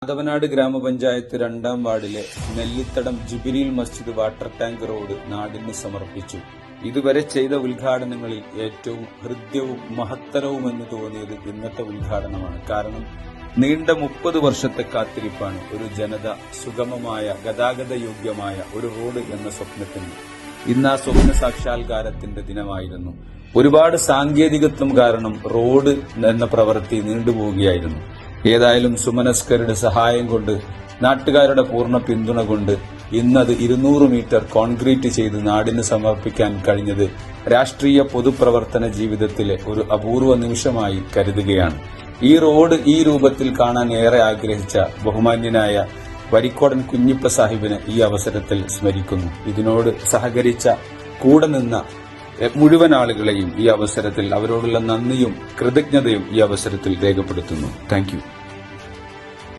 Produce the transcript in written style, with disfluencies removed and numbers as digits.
മാധവനാട് ഗ്രാമപഞ്ചായത്ത് 2ാം വാർഡിലെ നെല്ലിത്തടം ജുബിലി മസ്ജിദ് water tank road നാടിന് സമർപ്പിച്ചു. ഇതുവരെ ചെയ്ത ഉദ്ഘാടനങ്ങളിൽ ഏറ്റവും ഹൃദ്യവും മഹത്തരവുമെന്ന് തോന്നിയത് ഇന്നത്തെ ഉദ്ഘാടനമാണ്. കാരണം നീണ്ട 30 വർഷത്തെ കാത്തിരിപ്പാണ് ഒരു ജനത സുഗമമായ ഗതാഗതയോഗ്യമായ ഒരു റോഡ് എന്ന സ്വപ്നത്തിന്. ഇന്ന് ആ സ്വപ്ന സാക്ഷാത്കാരത്തിന്റെ ദിനമായിരുന്നു. ഒരുപാട് സാങ്കേതികത്വം കാരണം റോഡ് എന്ന പ്രവൃത്തി നീണ്ടുപോവുകയായിരുന്നു. ഏതായാലും സുമനസ്കരുടെ സഹായം കൊണ്ട്, നാട്ടുകാരുടെ പൂർണ്ണ പിന്തുണ കൊണ്ട് ഇന്നത് 200 മീറ്റർ കോൺക്രീറ്റ് ചെയ്ത് നാടിന് സമർപ്പിക്കാൻ കഴിഞ്ഞത് രാഷ്ട്രീയ പൊതുപ്രവർത്തന ജീവിതത്തിലെ ഒരു അപൂർവ നിമിഷമായി കരുതുകയാണ്. ഈ റോഡ് ഈ രൂപത്തിൽ കാണാൻ ഏറെ ആഗ്രഹിച്ച ബഹുമാന്യനായ വരിക്കോടൻ കുഞ്ഞിപ്പ സാഹിബിനെ ഈ അവസരത്തിൽ സ്മരിക്കുന്നു. ഇതിനോട് സഹകരിച്ച കൂടെ നിന്ന മുഴുവൻ ആളുകളെയും ഈ അവസരത്തിൽ അവരോടുള്ള നന്ദിയും കൃതജ്ഞതയും ഈ അവസരത്തിൽ രേഖപ്പെടുത്തുന്നു. Thank you.